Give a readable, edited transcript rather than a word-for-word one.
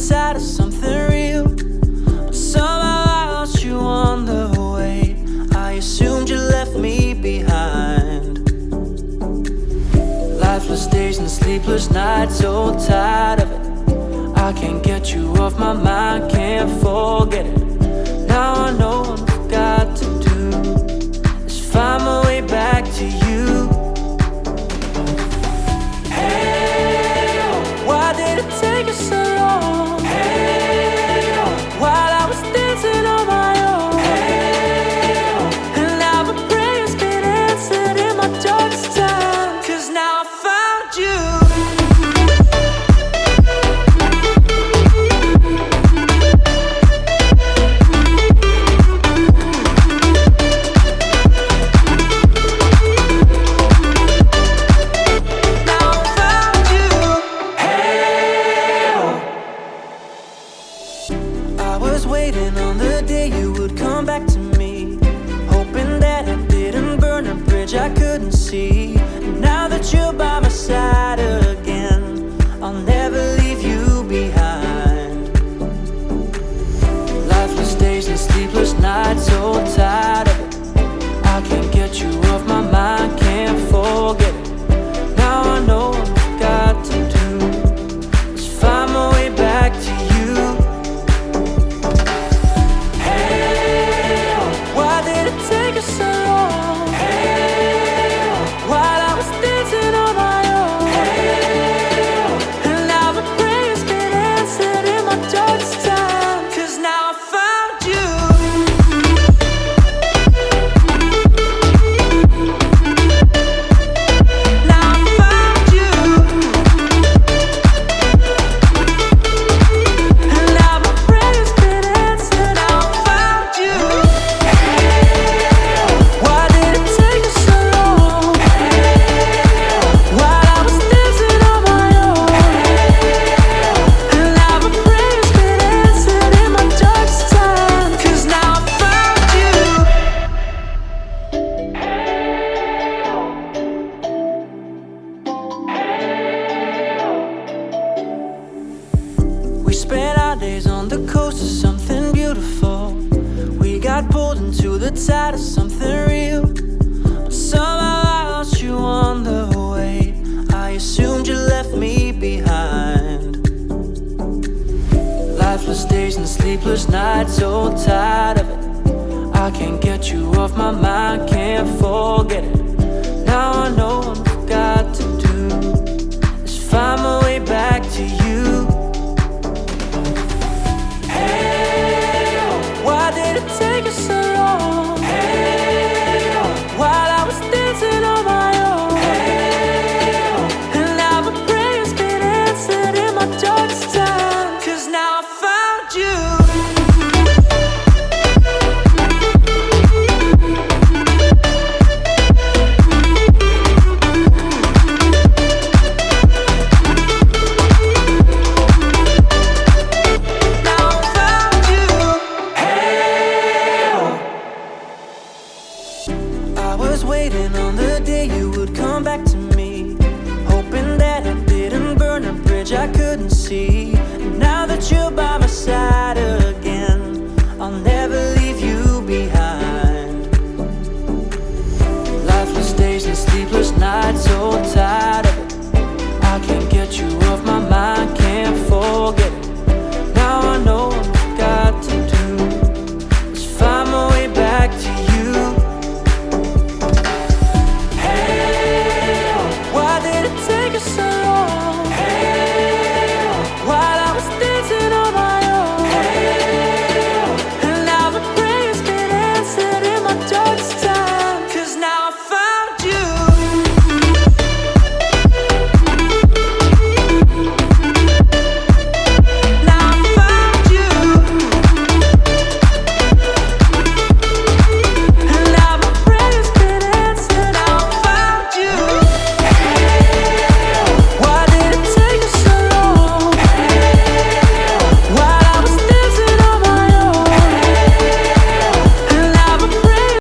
tide of something real, but somehow I lost you on the way. I assumed you left me behind. Lifeless days and sleepless nights, so tired of it. I can't get you off my mind, can't forget it. Now I know what I've got to do is find my way back to you. Hey, why did it take us so long? Hey, while I was dancing on my own. Hey, and now my prayers been answered in my darkest time, 'cause now I found you. Waiting on the day you would come back to me, hoping that I didn't burn a bridge I couldn't see. And now that you're by my side again, I'll never leave you behind. Lifeless days and sleepless nights, so tired of it. I can't get you off my mind, can't forget it. Now I know what I've got to do is find my way back to you. So long. Hey, while I was dancing on my own. Hey, and now my prayers been answered in my darkest time, 'cause now I found you. Now I found you. And now my prayers been answered. Now I found you. We spent our days on the coast of something beautiful. We got pulled into the tide of something real, but somehow I lost you on the way. I assumed you left me behind. Lifeless days and sleepless nights, so tired of it. I can't get you off my mind, can't forget it. Now I know what I've got to do is find my way back to you. Take us so long. Hey, while I was dancing on my own. Hey, and now my prayers been answered in my darkest time, 'cause now I found you. Waiting on the day you would come back to me, hoping that I didn't burn a bridge I couldn't see. And now that you're by my side